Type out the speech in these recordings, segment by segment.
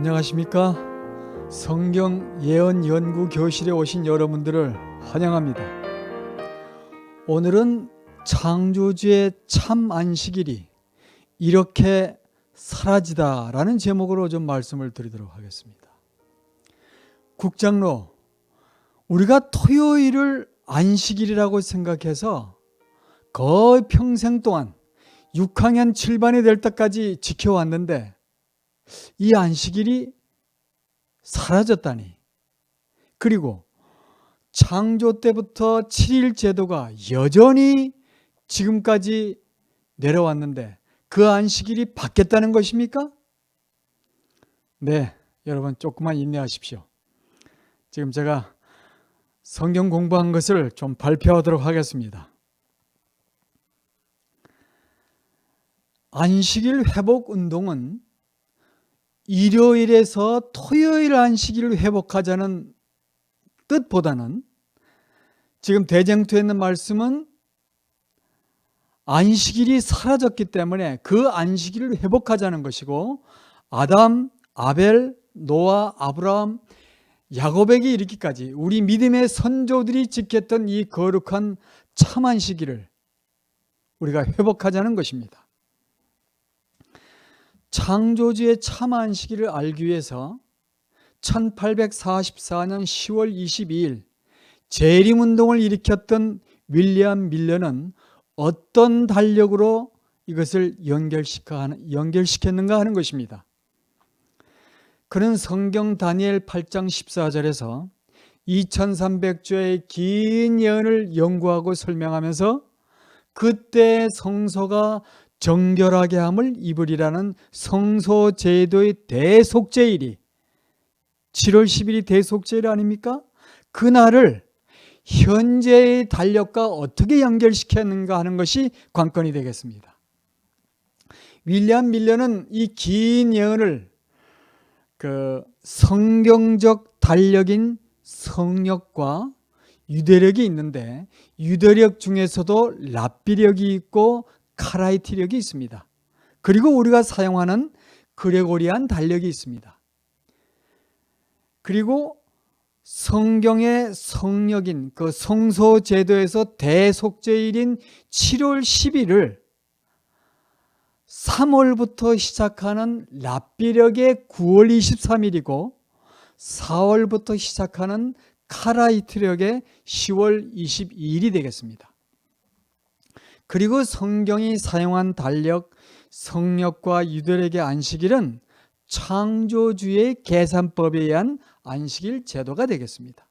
안녕하십니까? 성경 예언 연구 교실에 오신 여러분들을 환영합니다. 오늘은 창조주의 참 안식일이 이렇게 사라지다라는 제목으로 좀 말씀을 드리도록 하겠습니다. 국장로, 우리가 토요일을 안식일이라고 생각해서 거의 평생 동안 6학년 7반이 될 때까지 지켜왔는데 이 안식일이 사라졌다니. 그리고 창조 때부터 7일 제도가 여전히 지금까지 내려왔는데 그 안식일이 바뀌었다는 것입니까? 네, 여러분 조금만 인내하십시오. 지금 제가 성경 공부한 것을 좀 발표하도록 하겠습니다. 안식일 회복 운동은 일요일에서 토요일 안식일을 회복하자는 뜻보다는 지금 대쟁투에 있는 말씀은 안식일이 사라졌기 때문에 그 안식일을 회복하자는 것이고, 아담, 아벨, 노아, 아브라함, 야곱에게 이르기까지 우리 믿음의 선조들이 지켰던 이 거룩한 참 안식일을 우리가 회복하자는 것입니다. 창조주의 참 안식일을 알기 위해서 1844년 10월 22일 재림운동을 일으켰던 윌리엄 밀러는 어떤 달력으로 이것을 연결시켰는가 하는 것입니다. 그는 성경 다니엘 8장 14절에서 2300주의 긴 예언을 연구하고 설명하면서 그때 성소가 정결하게 함을 입으리라는 성소제도의 대속죄일이 7월 10일이 대속죄일 아닙니까? 그날을 현재의 달력과 어떻게 연결시켰는가 하는 것이 관건이 되겠습니다. 윌리엄 밀러는 이 긴 예언을 성경적 달력인 성역과 유대력이 있는데, 유대력 중에서도 랍비력이 있고 카라이티력이 있습니다. 그리고 우리가 사용하는 그레고리안 달력이 있습니다. 그리고 성경의 성역인 그 성소제도에서 대속죄일인 7월 10일을 3월부터 시작하는 랍비력의 9월 23일이고 4월부터 시작하는 카라이트력의 10월 22일이 되겠습니다. 그리고 성경이 사용한 달력, 성역과 유대력의 안식일은 창조주의 계산법에 의한 안식일 제도가 되겠습니다.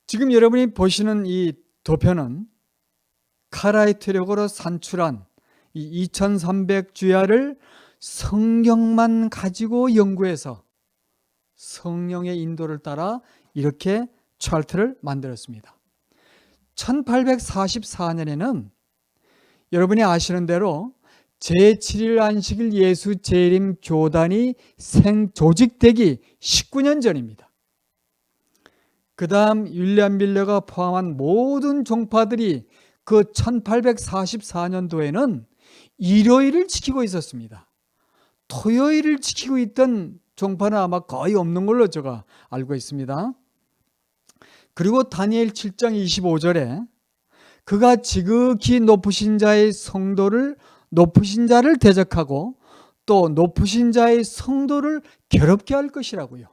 지금 여러분이 보시는 이 도표는 카라이트력으로 산출한 이 2300주야를 성경만 가지고 연구해서 성령의 인도를 따라 이렇게 차트를 만들었습니다. 1844년에는 여러분이 아시는 대로 제7일 안식일 예수 재림 교단이 조직되기 19년 전입니다. 그 다음 윌리엄 밀러가 포함한 모든 종파들이 그 1844년도에는 일요일을 지키고 있었습니다. 토요일을 지키고 있던 종파는 아마 거의 없는 걸로 제가 알고 있습니다. 그리고 다니엘 7장 25절에 그가 지극히 높으신 자의 성도를 높으신 자를 대적하고 또 높으신 자의 성도를 괴롭게 할 것이라고요.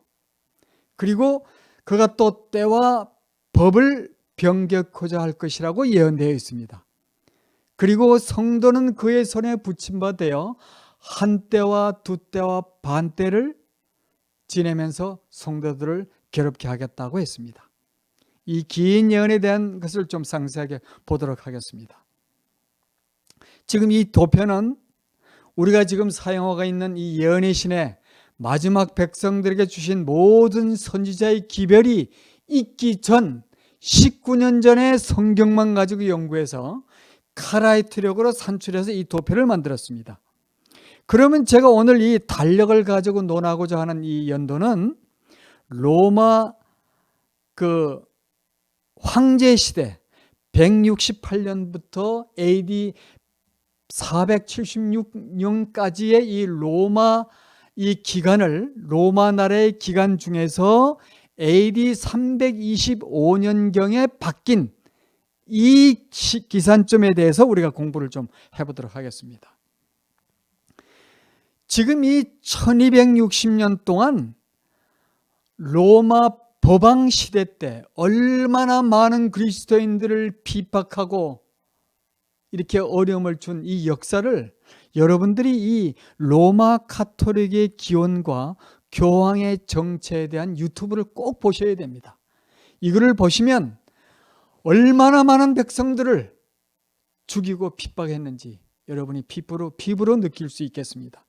그리고 그가 또 때와 법을 변경하고자 할 것이라고 예언되어 있습니다. 그리고 성도는 그의 손에 붙임 바 되어 한 때와 두 때와 반 때를 지내면서 성도들을 괴롭게 하겠다고 했습니다. 이 긴 예언에 대한 것을 좀 상세하게 보도록 하겠습니다. 지금 이 도표는 우리가 지금 사용하고 있는 이 예언의 신의 마지막 백성들에게 주신 모든 선지자의 기별이 있기 전 19년 전에 성경만 가지고 연구해서 카라이트력으로 산출해서 이 도표를 만들었습니다. 그러면 제가 오늘 이 달력을 가지고 논하고자 하는 이 연도는 로마 황제 시대 168년부터 AD 476년까지의 이 로마 이 기간을 로마 나라의 기간 중에서 AD 325년경에 바뀐 이 기산점에 대해서 우리가 공부를 좀 해보도록 하겠습니다. 지금 이 1260년 동안 로마 법왕 시대 때 얼마나 많은 그리스도인들을 비박하고 이렇게 어려움을 준 이 역사를 여러분들이 이 로마 카톨릭의 기원과 교황의 정체에 대한 유튜브를 꼭 보셔야 됩니다. 이거를 보시면 얼마나 많은 백성들을 죽이고 핍박했는지 여러분이 피부로 느낄 수 있겠습니다.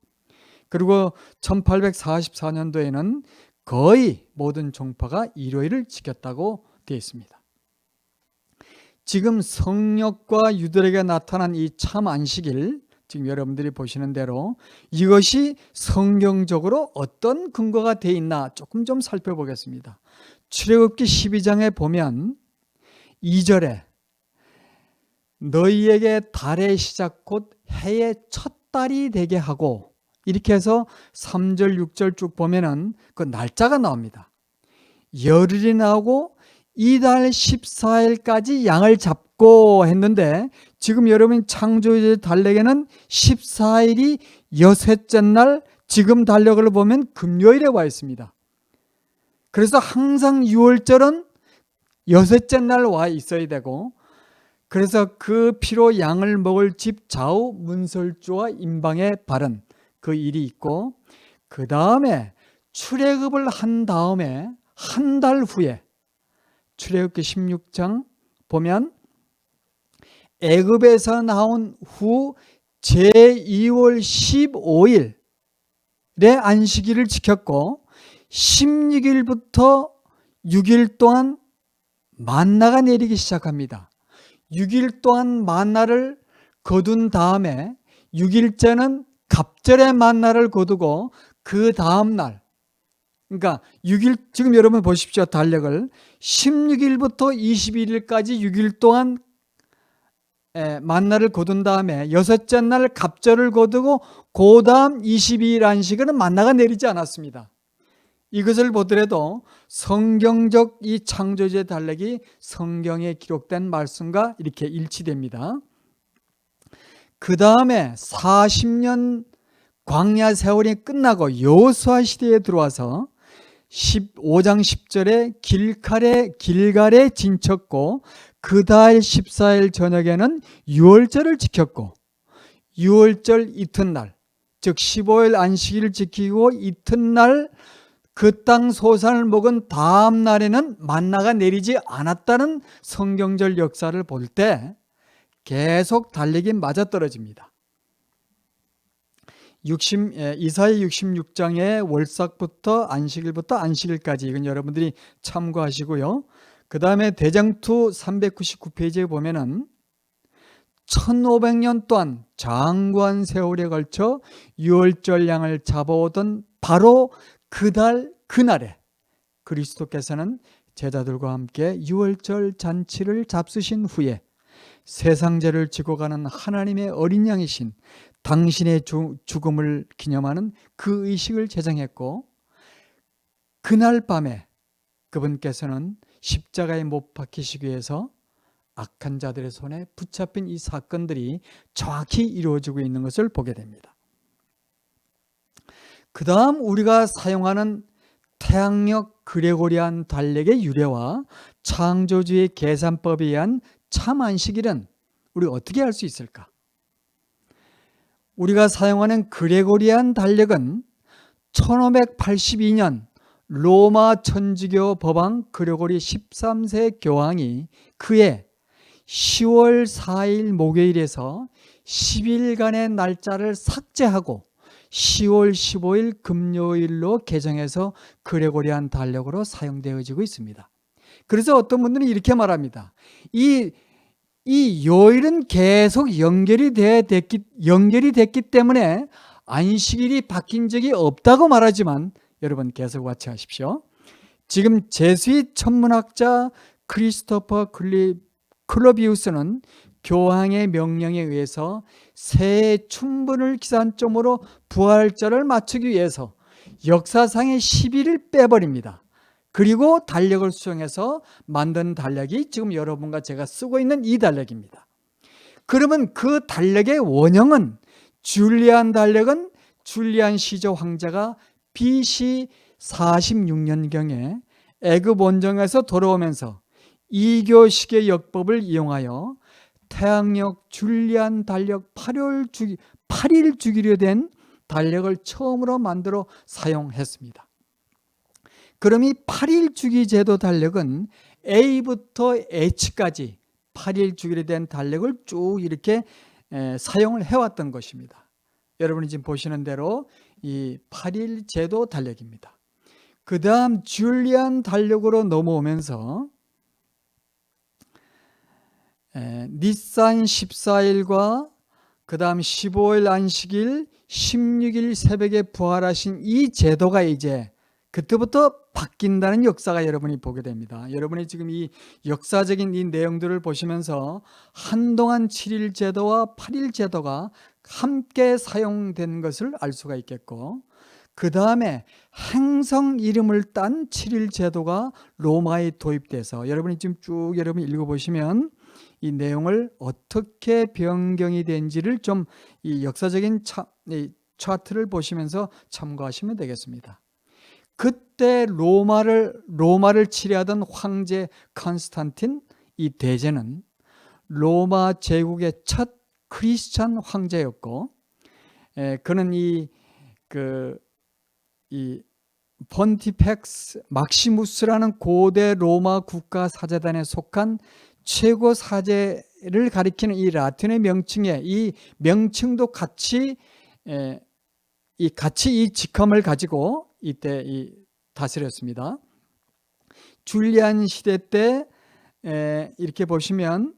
그리고 1844년도에는 거의 모든 종파가 일요일을 지켰다고 되어 있습니다. 지금 성령과 유대력에 나타난 이 참 안식일, 지금 여러분들이 보시는 대로 이것이 성경적으로 어떤 근거가 되어 있나 조금 좀 살펴보겠습니다. 출애굽기 12장에 보면 2절에 너희에게 달의 시작 곧 해의 첫 달이 되게 하고, 이렇게 해서 3절 6절 쭉 보면은 그 날짜가 나옵니다. 열흘이 나오고 이달 14일까지 양을 잡고 했는데, 지금 여러분 창조주의 달력에는 14일이 여섯째 날, 지금 달력을 보면 금요일에 와 있습니다. 그래서 항상 6월절은 여섯째 날 와 있어야 되고, 그래서 그 피로 양을 먹을 집 좌우 문설주와 임방에 바른 그 일이 있고, 그 다음에 출애굽을 한 다음에 한 달 후에 출애굽기 16장 보면 애굽에서 나온 후 제2월 15일에 안식일을 지켰고, 16일부터 6일 동안 만나가 내리기 시작합니다. 6일 동안 만나를 거둔 다음에 6일째는 갑절의 만나를 거두고, 그 다음 날, 그러니까 6일, 지금 여러분 보십시오. 달력을 16일부터 21일까지 6일 동안 만나를 거둔 다음에 여섯째 날 갑절을 거두고, 그 다음 22일 안식일은 만나가 내리지 않았습니다. 이것을 보더라도 성경적 이 창조주의 달력이 성경에 기록된 말씀과 이렇게 일치됩니다. 그 다음에 40년 광야 세월이 끝나고 여호수아 시대에 들어와서 15장 10절에 길갈에 진쳤고, 그 달 14일 저녁에는 유월절을 지켰고, 유월절 이튿날, 즉 15일 안식일을 지키고 이튿날 그 땅 소산을 먹은 다음 날에는 만나가 내리지 않았다는 성경적 역사를 볼 때 계속 달력이 맞아떨어집니다. 이사야 66장의 월삭부터 안식일부터 안식일까지, 이건 여러분들이 참고하시고요. 그 다음에 대장투 399페이지에 보면은 1500년 동안 장구한 세월에 걸쳐 유월절 양을 잡아오던 바로 그날에 그리스도께서는 제자들과 함께 유월절 잔치를 잡수신 후에 세상죄를 지고 가는 하나님의 어린 양이신 당신의 죽음을 기념하는 그 의식을 제정했고, 그날 밤에 그분께서는 십자가에 못 박히시기 위해서 악한 자들의 손에 붙잡힌 이 사건들이 정확히 이루어지고 있는 것을 보게 됩니다. 그 다음 우리가 사용하는 태양력 그레고리안 달력의 유래와 창조주의 계산법에 의한 참 안식일은 우리가 어떻게 알 수 있을까? 우리가 사용하는 그레고리안 달력은 1582년 로마 천주교 법왕 그레고리 13세 교황이 그해 10월 4일 목요일에서 10일간의 날짜를 삭제하고 10월 15일 금요일로 개정해서 그레고리안 달력으로 사용되어지고 있습니다. 그래서 어떤 분들은 이렇게 말합니다. 이 요일은 계속 연결이 됐기 때문에 안식일이 바뀐 적이 없다고 말하지만, 여러분 계속 와치하십시오. 지금 제수잇 천문학자 크리스토퍼 클로비우스는 교황의 명령에 의해서 새해 충분을 기산점으로 부활절을 맞추기 위해서 역사상의 10일을 빼버립니다. 그리고 달력을 수정해서 만든 달력이 지금 여러분과 제가 쓰고 있는 이 달력입니다. 그러면 그 달력의 원형은 줄리안 달력은 줄리안 시저 황제가 BC 46년경에 애굽 원정에서 돌아오면서 이교식의 역법을 이용하여 태양력 줄리안 달력 8일 주기로 된 달력을 처음으로 만들어 사용했습니다. 그럼 이 8일 주기 제도 달력은 A부터 H까지 8일 주기로 된 달력을 쭉 이렇게 사용을 해왔던 것입니다. 여러분이 지금 보시는 대로 이 8일 제도 달력입니다. 그 다음 줄리안 달력으로 넘어오면서 니산 14일과 그 다음 15일 안식일, 16일 새벽에 부활하신 이 제도가 이제 그때부터 바뀐다는 역사가 여러분이 보게 됩니다. 여러분이 지금 이 역사적인 이 내용들을 보시면서 한동안 7일 제도와 8일 제도가 함께 사용된 것을 알 수가 있겠고, 그 다음에 행성 이름을 딴 7일 제도가 로마에 도입돼서 여러분이 지금 쭉 여러분이 읽어보시면 이 내용을 어떻게 변경이 된지를 좀 이 역사적인 차트를 보시면서 참고하시면 되겠습니다. 그때 로마를 치리하던 황제 컨스탄틴 이 대제는 로마 제국의 첫 크리스찬 황제였고, 그는 이 폰티펙스 막시무스라는 고대 로마 국가 사제단에 속한 최고 사제를 가리키는 이 라틴의 명칭에 이 명칭도 같이 이 직함을 가지고 이때 다스렸습니다. 줄리안 시대 때 이렇게 보시면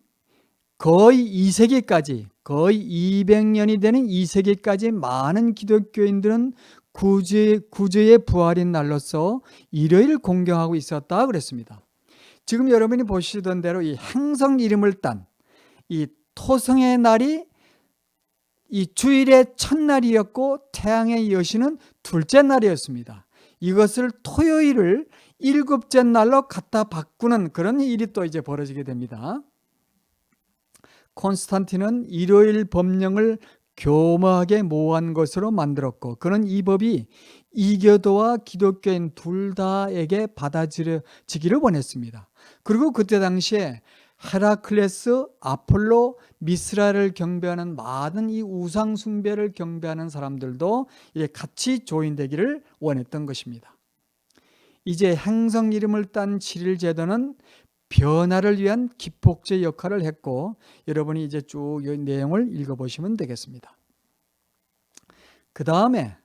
거의 2세기까지 거의 200년이 되는 2세기까지 많은 기독교인들은 구주의 부활인 날로서 일요일 공경하고 있었다 그랬습니다. 지금 여러분이 보시던 대로 이 행성 이름을 딴 이 토성의 날이 이 주일의 첫날이었고 태양의 여신은 둘째 날이었습니다. 이것을 토요일을 일곱째 날로 갖다 바꾸는 그런 일이 또 이제 벌어지게 됩니다. 콘스탄틴은 일요일 법령을 교묘하게 모호한 것으로 만들었고, 그는 이 법이 이교도와 기독교인 둘 다에게 받아들여지기를 원했습니다. 그리고 그때 당시에 헤라클레스, 아폴로, 미스라를 경배하는 많은 이 우상 숭배를 경배하는 사람들도 같이 조인되기를 원했던 것입니다. 이제 행성 이름을 딴 7일 제도는 변화를 위한 기폭제 역할을 했고, 여러분이 이제 쭉 이 내용을 읽어보시면 되겠습니다. 그 다음에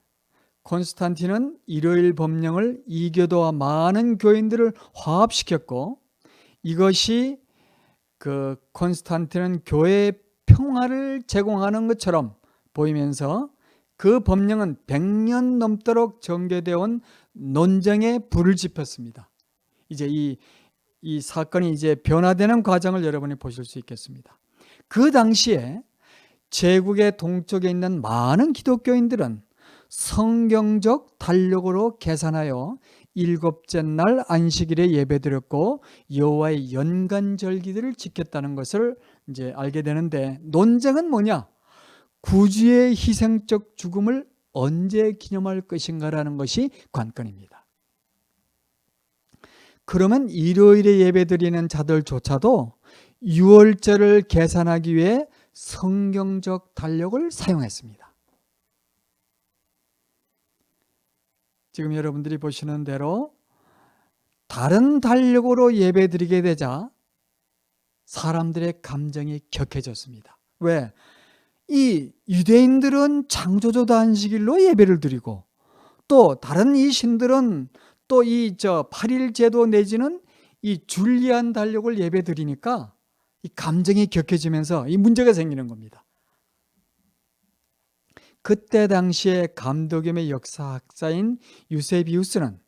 콘스탄틴은 일요일 법령을 이교도와 많은 교인들을 화합시켰고, 이것이 콘스탄틴은 교회의 평화를 제공하는 것처럼 보이면서 그 법령은 100년 넘도록 전개되어 온 논쟁에 불을 지폈습니다. 이제 이 사건이 이제 변화되는 과정을 여러분이 보실 수 있겠습니다. 그 당시에 제국의 동쪽에 있는 많은 기독교인들은 성경적 달력으로 계산하여 일곱째 날 안식일에 예배드렸고 여호와의 연간 절기들을 지켰다는 것을 이제 알게 되는데, 논쟁은 뭐냐? 구주의 희생적 죽음을 언제 기념할 것인가라는 것이 관건입니다. 그러면 일요일에 예배드리는 자들조차도 유월절을 계산하기 위해 성경적 달력을 사용했습니다. 지금 여러분들이 보시는 대로 다른 달력으로 예배드리게 되자 사람들의 감정이 격해졌습니다. 왜? 이 유대인들은 창조주 안식일로 예배를 드리고, 또 다른 이 신들은 또 이 8일 제도 내지는 이 줄리안 달력을 예배드리니까 이 감정이 격해지면서 이 문제가 생기는 겁니다. 그때 당시에 감독염의 역사학자인 유세비우스는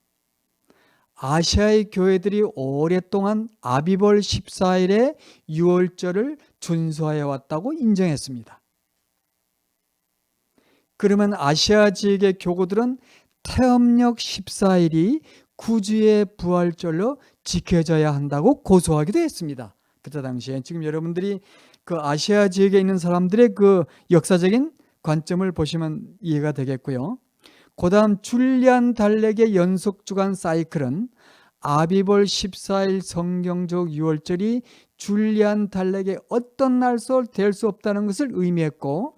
아시아의 교회들이 오랫동안 아비벌 14일의 유월절을 준수하여 왔다고 인정했습니다. 그러면 아시아 지역의 교구들은 태음력 14일이 구주의 부활절로 지켜져야 한다고 고소하기도 했습니다. 그때 당시에 지금 여러분들이 그 아시아 지역에 있는 사람들의 그 역사적인 관점을 보시면 이해가 되겠고요. 그 다음 줄리안 달렉의 연속 주간 사이클은 아비벌 14일 성경적 유월절이 줄리안 달렉의 어떤 날도 될 수 없다는 것을 의미했고,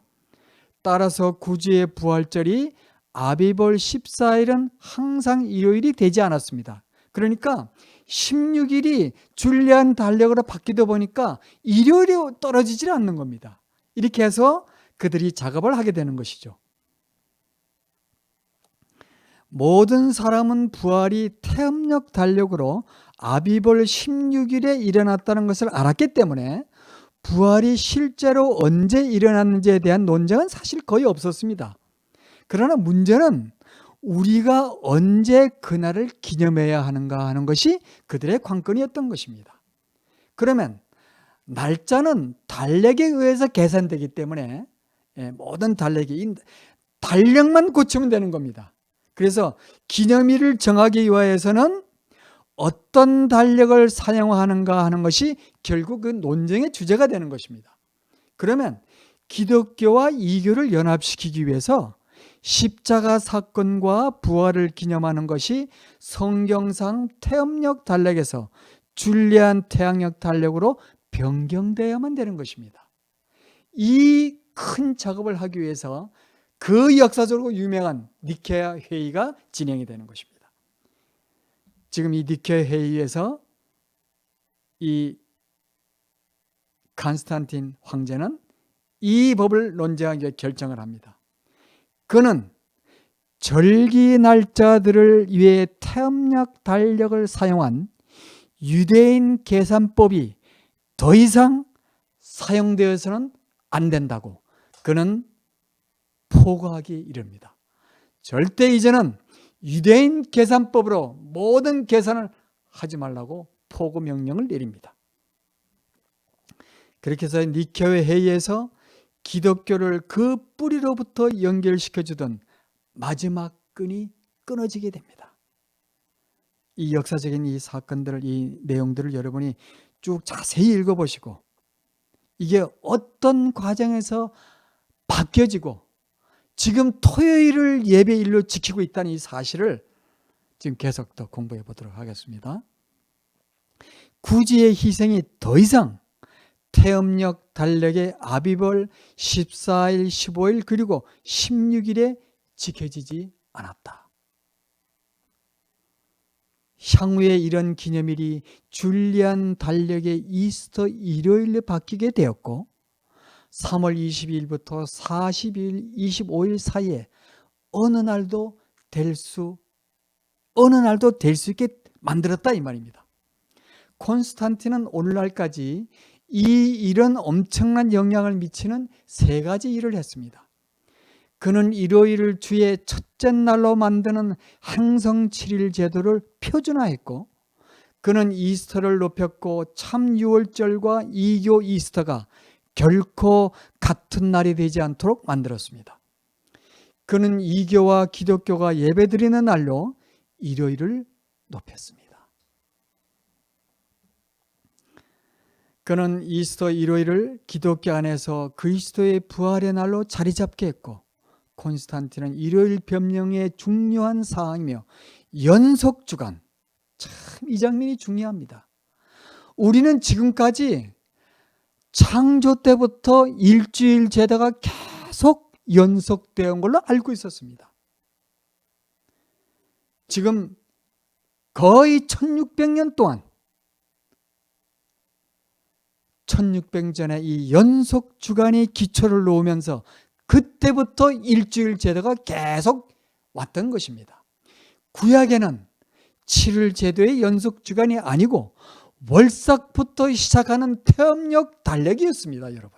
따라서 구주의 부활절이 아비벌 14일은 항상 일요일이 되지 않았습니다. 그러니까 16일이 줄리안 달력으로 바뀌다 보니까 일요일이 떨어지질 않는 겁니다. 이렇게 해서 그들이 작업을 하게 되는 것이죠. 모든 사람은 부활이 태음력 달력으로 아비벌 16일에 일어났다는 것을 알았기 때문에 부활이 실제로 언제 일어났는지에 대한 논쟁은 사실 거의 없었습니다. 그러나 문제는 우리가 언제 그날을 기념해야 하는가 하는 것이 그들의 관건이었던 것입니다. 그러면 날짜는 달력에 의해서 계산되기 때문에 모든 달력만 고치면 되는 겁니다. 그래서 기념일을 정하기 위해서는 어떤 달력을 사용하는가 하는 것이 결국 그 논쟁의 주제가 되는 것입니다. 그러면 기독교와 이교를 연합시키기 위해서 십자가 사건과 부활을 기념하는 것이 성경상 태음력 달력에서 줄리안 태양력 달력으로 변경되어야만 되는 것입니다. 이 큰 작업을 하기 위해서 그 역사적으로 유명한 니케아 회의가 진행이 되는 것입니다. 지금 이 니케아 회의에서 이 콘스탄틴 황제는 이 법을 논쟁하기 위해 결정을 합니다. 그는 절기 날짜들을 위해 태음력 달력을 사용한 유대인 계산법이 더 이상 사용되어서는 안 된다고 그는 포고하기 이릅니다. 절대 이제는 유대인 계산법으로 모든 계산을 하지 말라고 포고 명령을 내립니다. 그렇게 해서 니케아 회의에서 기독교를 그 뿌리로부터 연결시켜주던 마지막 끈이 끊어지게 됩니다. 이 역사적인 이 사건들을, 이 내용들을 여러분이 쭉 자세히 읽어보시고 이게 어떤 과정에서 바뀌어지고 지금 토요일을 예배일로 지키고 있다는 이 사실을 지금 계속 더 공부해 보도록 하겠습니다. 구주의 희생이 더 이상 태음력 달력의 아비벌 14일, 15일 그리고 16일에 지켜지지 않았다. 향후에 이런 기념일이 줄리안 달력의 이스터 일요일로 바뀌게 되었고 3월 22일부터 40일, 25일 사이에 어느 날도 될 수 있게 만들었다 이 말입니다. 콘스탄틴은 오늘날까지 이 일은 엄청난 영향을 미치는 세 가지 일을 했습니다. 그는 일요일을 주의 첫째 날로 만드는 행성 7일 제도를 표준화했고 그는 이스터를 높였고 참 유월절과 이교 이스터가 결코 같은 날이 되지 않도록 만들었습니다. 그는 이교와 기독교가 예배드리는 날로 일요일을 높였습니다. 그는 이스터 일요일을 기독교 안에서 그리스도의 부활의 날로 자리 잡게 했고 콘스탄틴은 일요일 변명의 중요한 사항이며 연속 주간, 참 이 장면이 중요합니다. 우리는 지금까지 창조 때부터 일주일 제도가 계속 연속되어 온 걸로 알고 있었습니다. 지금 거의 1600년 동안 1600년에 이 연속 주간이 기초를 놓으면서 그때부터 일주일 제도가 계속 왔던 것입니다. 구약에는 7일 제도의 연속 주간이 아니고 월삭부터 시작하는 태음력 달력이었습니다, 여러분.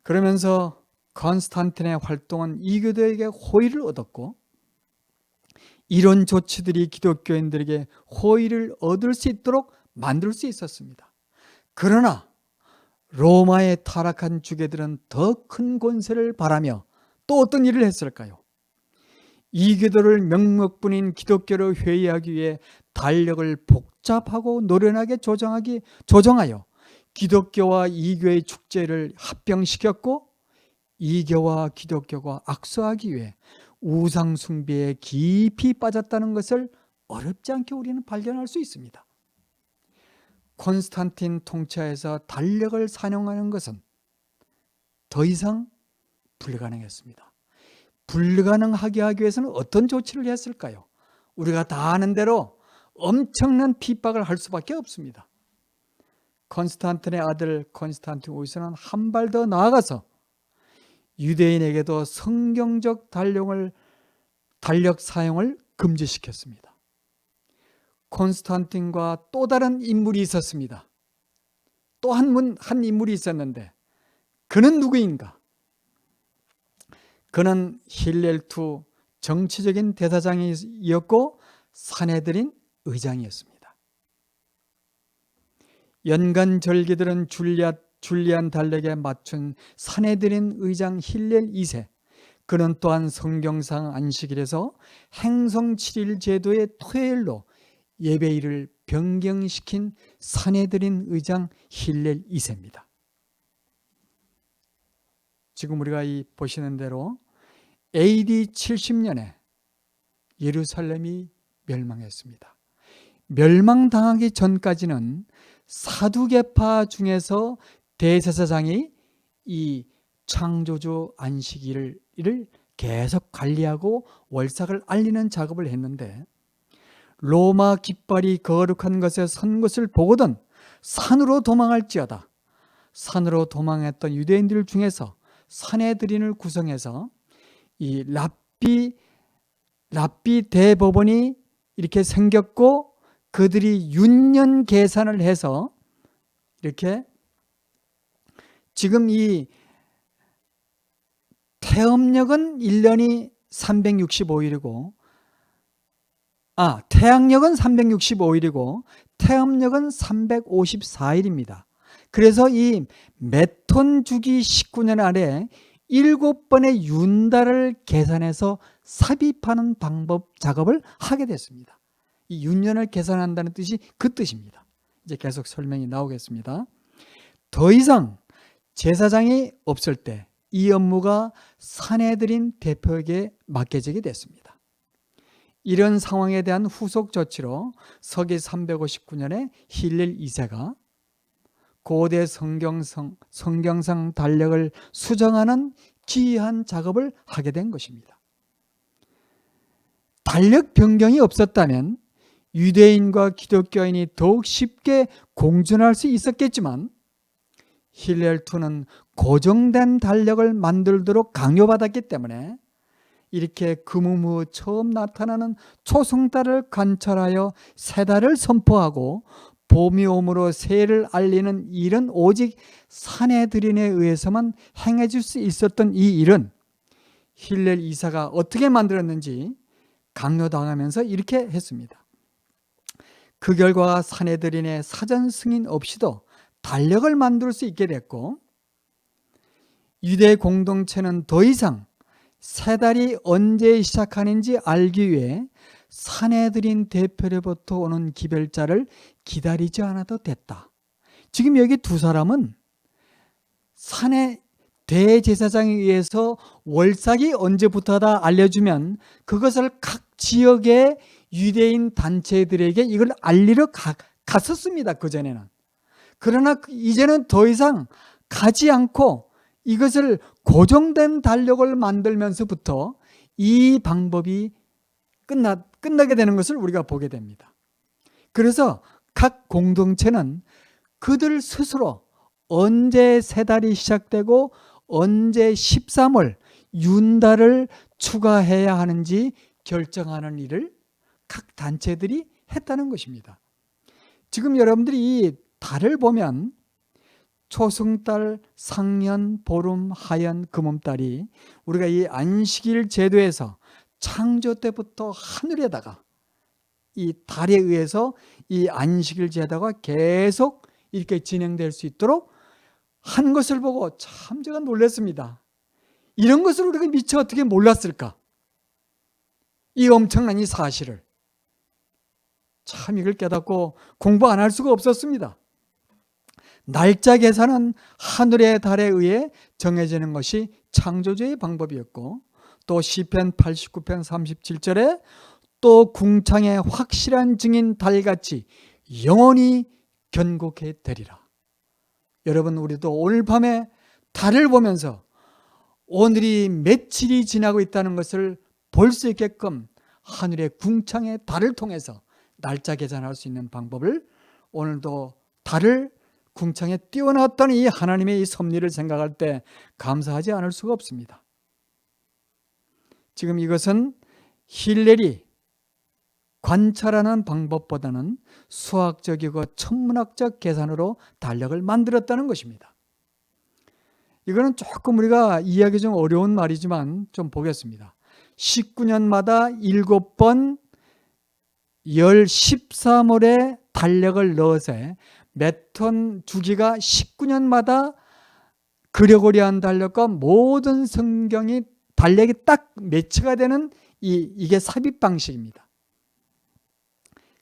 그러면서 콘스탄틴의 활동은 이교도에게 호의를 얻었고 이런 조치들이 기독교인들에게 호의를 얻을 수 있도록 만들 수 있었습니다. 그러나 로마의 타락한 주교들은 더 큰 권세를 바라며 또 어떤 일을 했을까요? 이교도를 명목뿐인 기독교로 회의하기 위해 달력을 복잡하고 노련하게 조정하여 기독교와 이교의 축제를 합병시켰고, 이교와 기독교가 악수하기 위해 우상 숭배에 깊이 빠졌다는 것을 어렵지 않게 우리는 발견할 수 있습니다. 콘스탄틴 통치하에서 달력을 산용하는 것은 더 이상 불가능했습니다. 불가능하게 하기 위해서는 어떤 조치를 했을까요? 우리가 다 아는 대로 엄청난 핍박을 할 수밖에 없습니다. 콘스탄틴의 아들 콘스탄틴 5세는 한 발 더 나아가서 유대인에게도 성경적 달력 사용을 금지시켰습니다. 콘스탄틴과 또 다른 인물이 있었습니다. 또 한 인물이 있었는데 그는 누구인가? 그는 힐렐2 정치적인 대사장이었고 산헤드린 의장이었습니다. 연간 절기들은 줄리안 달력에 맞춘 산헤드린 의장 힐렐 2세, 그는 또한 성경상 안식일에서 행성 7일 제도의 토요일로 예배일을 변경시킨 산헤드린 의장 힐렐 2세입니다. 지금 우리가 보시는 대로 AD 70년에 예루살렘이 멸망했습니다. 멸망당하기 전까지는 사두개파 중에서 대제사장이 이 창조주 안식일을 계속 관리하고 월삭을 알리는 작업을 했는데, 로마 깃발이 거룩한 것에 선 것을 보거든 산으로 도망할지어다. 산으로 도망했던 유대인들 중에서 산헤드린을 구성해서 이 랍비 대법원이 이렇게 생겼고, 그들이 윤년 계산을 해서 이렇게 지금 이 태음력은 1년이 365일이고 태양력은 365일이고 태음력은 354일입니다. 그래서 이 메톤 주기 19년 아래 7번의 윤달을 계산해서 삽입하는 작업을 하게 됐습니다. 이 윤년을 계산한다는 뜻이 그 뜻입니다. 이제 계속 설명이 나오겠습니다. 더 이상 제사장이 없을 때 이 업무가 산헤드린 대표에게 맡겨지게 됐습니다. 이런 상황에 대한 후속 조치로 서기 359년에 힐렐 2세가 고대 성경상 달력을 수정하는 기이한 작업을 하게 된 것입니다. 달력 변경이 없었다면 유대인과 기독교인이 더욱 쉽게 공존할 수 있었겠지만, 힐렐2는 고정된 달력을 만들도록 강요받았기 때문에 이렇게 금음후 처음 나타나는 초승달을 관찰하여 새달을 선포하고 봄이 오므로 새해를 알리는 일은 오직 산헤드린에 의해서만 행해질 수 있었던 이 일은 힐렐 2세가 어떻게 만들었는지 강요당하면서 이렇게 했습니다. 그 결과 산헤드린의 사전 승인 없이도 달력을 만들 수 있게 됐고, 유대 공동체는 더 이상 새 달이 언제 시작하는지 알기 위해 산헤드린 대표로부터 오는 기별자를 기다리지 않아도 됐다. 지금 여기 두 사람은 대제사장에 의해서 월삭이 언제부터다 알려주면 그것을 각 지역의 유대인 단체들에게 이걸 알리러 갔었습니다. 그전에는. 그러나 이제는 더 이상 가지 않고 이것을 고정된 달력을 만들면서부터 이 방법이 끝나게 되는 것을 우리가 보게 됩니다. 그래서 각 공동체는 그들 스스로 언제 새 달이 시작되고 언제 13월 윤달을 추가해야 하는지 결정하는 일을 각 단체들이 했다는 것입니다. 지금 여러분들이 이 달을 보면 초승달, 상년, 보름, 하연, 금음달이 우리가 이 안식일 제도에서 창조 때부터 하늘에다가 이 달에 의해서 이 안식일 제도가 계속 이렇게 진행될 수 있도록 한 것을 보고 참 제가 놀랐습니다. 이런 것을 우리가 미처 어떻게 몰랐을까? 이 엄청난 이 사실을 참 이걸 깨닫고 공부 안 할 수가 없었습니다. 날짜 계산은 하늘의 달에 의해 정해지는 것이 창조주의 방법이었고, 또 시편 89편 37절에 또 궁창의 확실한 증인 달같이 영원히 견고케 되리라. 여러분, 우리도 오늘 밤에 달을 보면서 오늘이 며칠이 지나고 있다는 것을 볼 수 있게끔 하늘의 궁창의 달을 통해서 날짜 계산할 수 있는 방법을, 오늘도 달을 궁창에 띄워놨던 이 하나님의 이 섭리를 생각할 때 감사하지 않을 수가 없습니다. 지금 이것은 힐렐이 관찰하는 방법보다는 수학적이고 천문학적 계산으로 달력을 만들었다는 것입니다. 이거는 조금 우리가 이해하기 좀 어려운 말이지만 좀 보겠습니다. 19년마다 7번 13월에 달력을 넣어서 매턴 주기가 19년마다 그레고리안 달력과 모든 성경이 달력이 딱 매치가 되는 이게 삽입 방식입니다.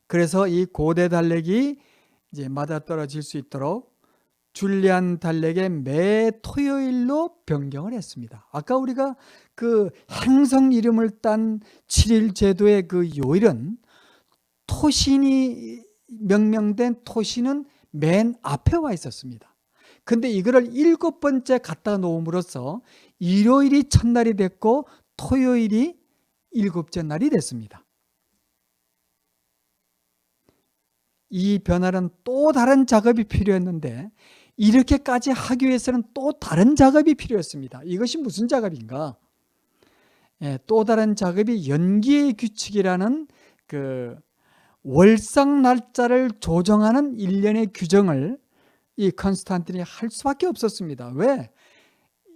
그래서 이 고대 달력이 이제 맞아떨어질 수 있도록 줄리안 달력의 매 토요일로 변경을 했습니다. 아까 우리가 그 행성 이름을 딴 7일 제도의 그 요일은 토신이 명명된 토신은 맨 앞에 와 있었습니다. 근데 이거를 7번째 갖다 놓음으로써 일요일이 첫날이 됐고 토요일이 7째 날이 됐습니다. 이 변화는 또 다른 작업이 필요했는데, 이렇게까지 하기 위해서는 또 다른 작업이 필요했습니다. 이것이 무슨 작업인가? 또 다른 작업이 연기의 규칙이라는 그 월상 날짜를 조정하는 일련의 규정을 이 컨스탄틴이 할 수밖에 없었습니다. 왜?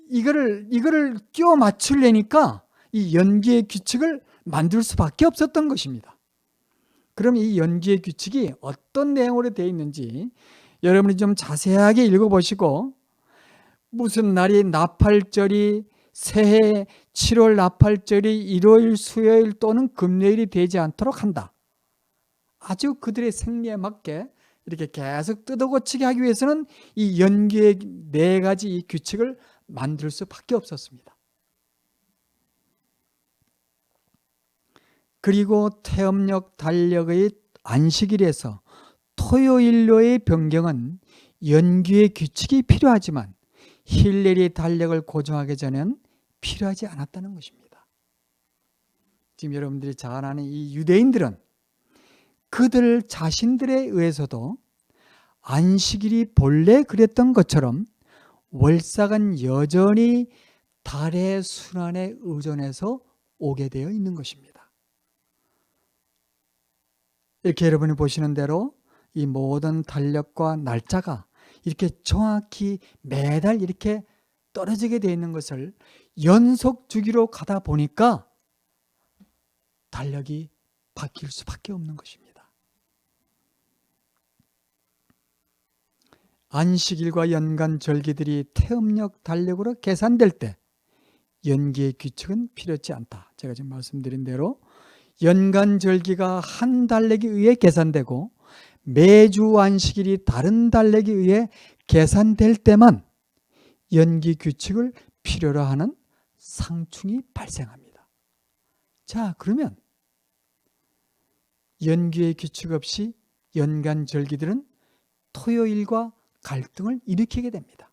이거를 끼워 맞추려니까 이 연기의 규칙을 만들 수밖에 없었던 것입니다. 그럼 이 연기의 규칙이 어떤 내용으로 되어 있는지 여러분이 좀 자세하게 읽어보시고, 무슨 날이 나팔절이 새해 7월 나팔절이 일요일, 수요일 또는 금요일이 되지 않도록 한다. 아주 그들의 생리에 맞게 이렇게 계속 뜯어고치게 하기 위해서는 이 연기의 4가지 이 규칙을 만들 수밖에 없었습니다. 그리고 태음력 달력의 안식일에서 토요일로의 변경은 연기의 규칙이 필요하지만 힐렐이 달력을 고정하기 전에는 필요하지 않았다는 것입니다. 지금 여러분들이 잘 아는 이 유대인들은 그들 자신들에 의해서도 안식일이 본래 그랬던 것처럼 월삭은 여전히 달의 순환에 의존해서 오게 되어 있는 것입니다. 이렇게 여러분이 보시는 대로 이 모든 달력과 날짜가 이렇게 정확히 매달 이렇게 떨어지게 되어 있는 것을 연속 주기로 가다 보니까 달력이 바뀔 수밖에 없는 것입니다. 안식일과 연간 절기들이 태음력 달력으로 계산될 때 연기의 규칙은 필요치 않다. 제가 지금 말씀드린 대로 연간 절기가 한 달력에 의해 계산되고 매주 안식일이 다른 달력에 의해 계산될 때만 연기 규칙을 필요로 하는 상충이 발생합니다. 자, 그러면 연기의 규칙 없이 연간 절기들은 토요일과 갈등을 일으키게 됩니다.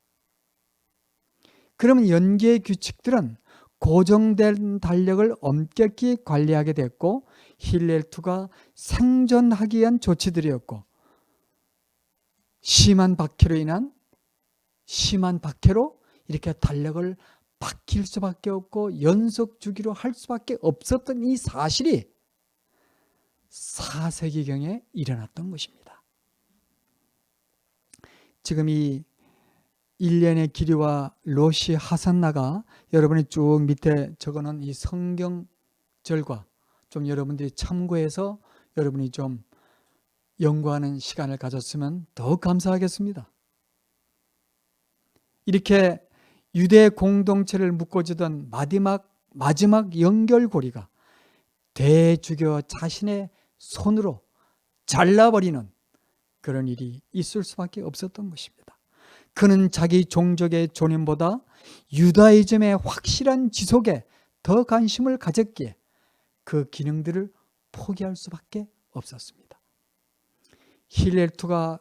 그러면 연기의 규칙들은 고정된 달력을 엄격히 관리하게 됐고 힐렐2가 생존하기 위한 조치들이었고, 심한 박해로 인한 심한 박해로 이렇게 달력을 바뀔 수밖에 없고 연속 주기로 할 수밖에 없었던 이 사실이 4세기경에 일어났던 것입니다. 지금 이 1년의 길이와 로시 하산나가 여러분이 쭉 밑에 적어놓은 이 성경절과 좀 여러분들이 참고해서 여러분이 좀 연구하는 시간을 가졌으면 더욱 감사하겠습니다. 이렇게 유대 공동체를 묶어주던 마지막 연결고리가 대주교 자신의 손으로 잘라버리는 그런 일이 있을 수밖에 없었던 것입니다. 그는 자기 종족의 존엄보다 유다이즘의 확실한 지속에 더 관심을 가졌기에 그 기능들을 포기할 수밖에 없었습니다. 힐렐투가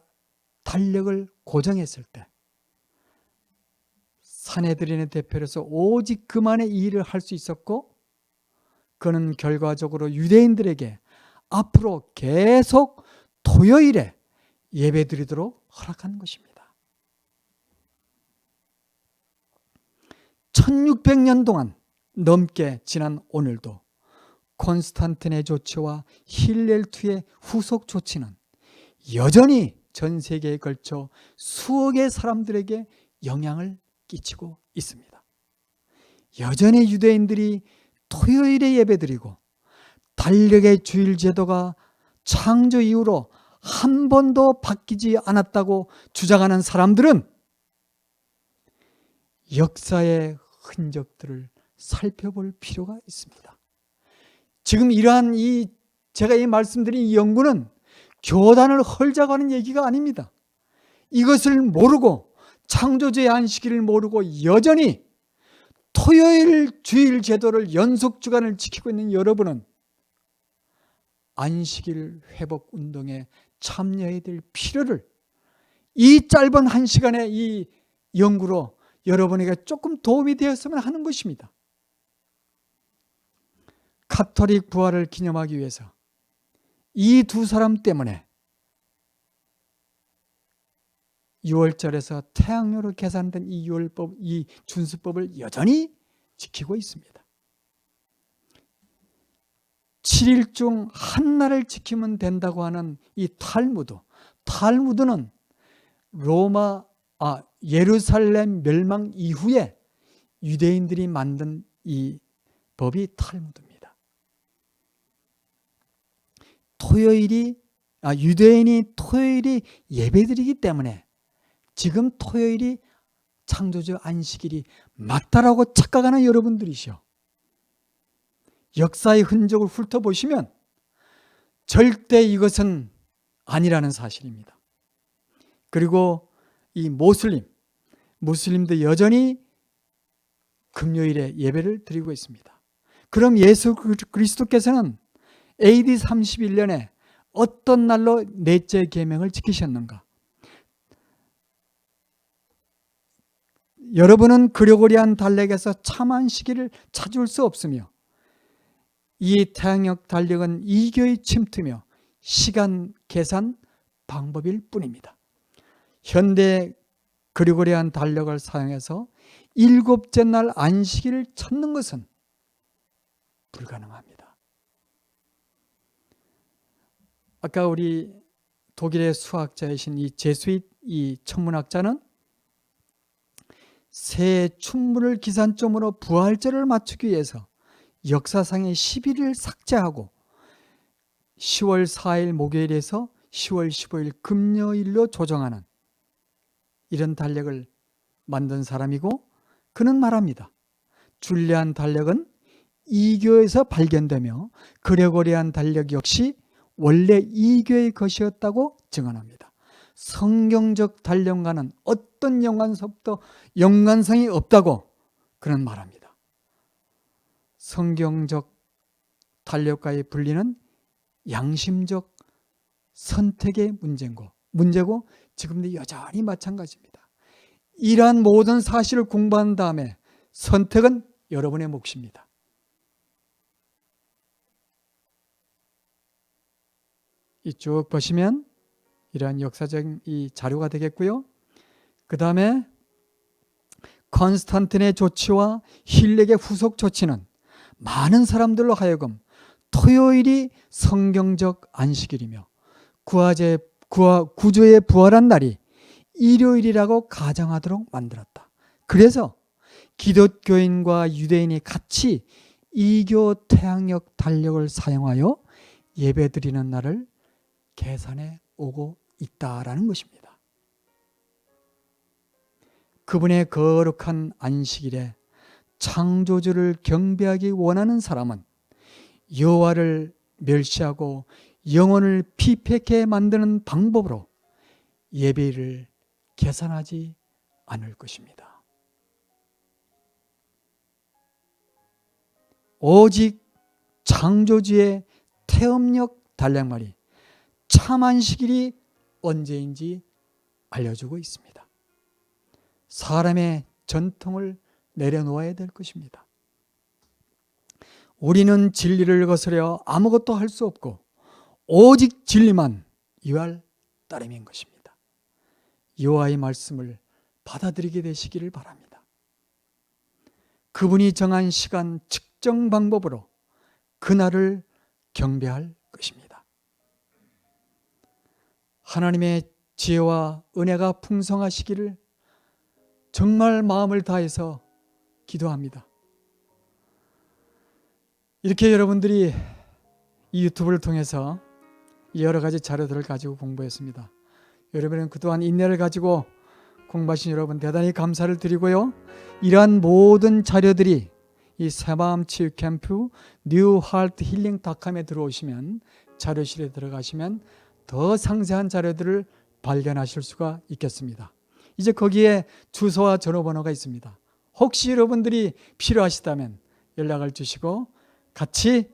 달력을 고정했을 때 사내들인의 대표로서 오직 그만의 일을 할 수 있었고, 그는 결과적으로 유대인들에게 앞으로 계속 토요일에 예배드리도록 허락한 것입니다. 1600년 동안 넘게 지난 오늘도 콘스탄틴의 조치와 힐렐투의 후속 조치는 여전히 전 세계에 걸쳐 수억의 사람들에게 영향을 끼치고 있습니다. 여전히 유대인들이 토요일에 예배드리고 달력의 주일 제도가 창조 이후로 한 번도 바뀌지 않았다고 주장하는 사람들은 역사의 흔적들을 살펴볼 필요가 있습니다. 지금 이러한 제가 말씀드린 이 연구는 교단을 헐자고 하는 얘기가 아닙니다. 이것을 모르고 창조주의 안식일을 모르고 여전히 토요일 주일 제도를 연속 주간을 지키고 있는 여러분은 안식일 회복 운동에 참여해야 될 필요를 이 짧은 한 시간의 이 연구로 여러분에게 조금 도움이 되었으면 하는 것입니다. 가톨릭 부활을 기념하기 위해서 이 두 사람 때문에 6월절에서 태양열로 계산된 이 유월법, 이 준수법을 여전히 지키고 있습니다. 7일 중 한 날을 지키면 된다고 하는 이 탈무드는 예루살렘 멸망 이후에 유대인들이 만든 이 법이 탈무드입니다. 유대인이 토요일이 예배드리기 때문에 지금 토요일이 창조주 안식일이 맞다라고 착각하는 여러분들이시오. 역사의 흔적을 훑어보시면 절대 이것은 아니라는 사실입니다. 그리고 이 무슬림도 여전히 금요일에 예배를 드리고 있습니다. 그럼 예수 그리스도께서는 AD 31년에 어떤 날로 넷째 계명을 지키셨는가? 여러분은 그리고리안 달력에서 참 안식일을 찾을 수 없으며 이 태양력 달력은 이교의 침투며 시간 계산 방법일 뿐입니다. 현대 그리고리안 달력을 사용해서 7째 날 안식일을 찾는 것은 불가능합니다. 아까 우리 독일의 수학자이신 이 제수잇 이 천문학자는 새 춘문을 기산점으로 부활절을 맞추기 위해서 역사상의 10일을 삭제하고 10월 4일 목요일에서 10월 15일 금요일로 조정하는 이런 달력을 만든 사람이고, 그는 말합니다. 줄리안 달력은 이교에서 발견되며 그레고리안 달력 역시 원래 이교의 것이었다고 증언합니다. 성경적 달력과는 어떤 연관성이 없다고 그는 말합니다. 성경적 달력과의 분리는 양심적 선택의 문제고 지금도 여전히 마찬가지입니다. 이러한 모든 사실을 공부한 다음에 선택은 여러분의 몫입니다. 이쪽 보시면 이러한 역사적인 이 자료가 되겠고요. 그 다음에 콘스탄틴의 조치와 힐렉의 후속 조치는 많은 사람들로 하여금 토요일이 성경적 안식일이며 구주의 부활한 날이 일요일이라고 가정하도록 만들었다. 그래서 기독교인과 유대인이 같이 이교 태양력 달력을 사용하여 예배드리는 날을 계산해 오고 있다라는 것입니다. 그분의 거룩한 안식일에 창조주를 경배하기 원하는 사람은 여호와를 멸시하고 영혼을 피폐케 만드는 방법으로 예배일을 계산하지 않을 것입니다. 오직 창조주의 태음력 달력말이 참 안식일이 언제인지 알려주고 있습니다. 사람의 전통을 내려놓아야 될 것입니다. 우리는 진리를 거스려 아무것도 할 수 없고 오직 진리만 유할 따름인 것입니다. 여호와의 말씀을 받아들이게 되시기를 바랍니다. 그분이 정한 시간 측정 방법으로 그날을 경배할 것입니다. 하나님의 지혜와 은혜가 풍성하시기를 정말 마음을 다해서 기도합니다. 이렇게 여러분들이 이 유튜브를 통해서 여러 가지 자료들을 가지고 공부했습니다. 여러분은 그동안 인내를 가지고 공부하신 여러분 대단히 감사를 드리고요. 이러한 모든 자료들이 이 새마음 치유 캠프 newhearthealing.com에 들어오시면 자료실에 들어가시면 더 상세한 자료들을 발견하실 수가 있겠습니다. 이제 거기에 주소와 전화번호가 있습니다. 혹시 여러분들이 필요하시다면 연락을 주시고 같이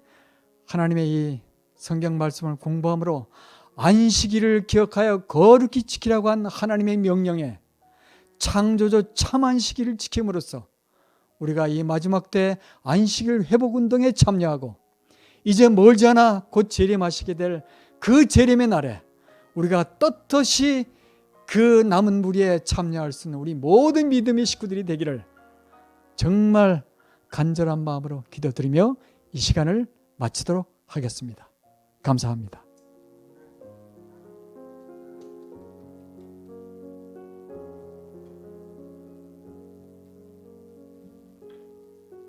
하나님의 이 성경 말씀을 공부함으로 안식일을 기억하여 거룩히 지키라고 한 하나님의 명령에 창조주 참 안식일을 지킴으로써 우리가 이 마지막 때 안식일 회복 운동에 참여하고 이제 멀지 않아 곧 재림하시게 될 그 재림의 날에 우리가 떳떳이 그 남은 무리에 참여할 수 있는 우리 모든 믿음의 식구들이 되기를 정말 간절한 마음으로 기도드리며 이 시간을 마치도록 하겠습니다. 감사합니다.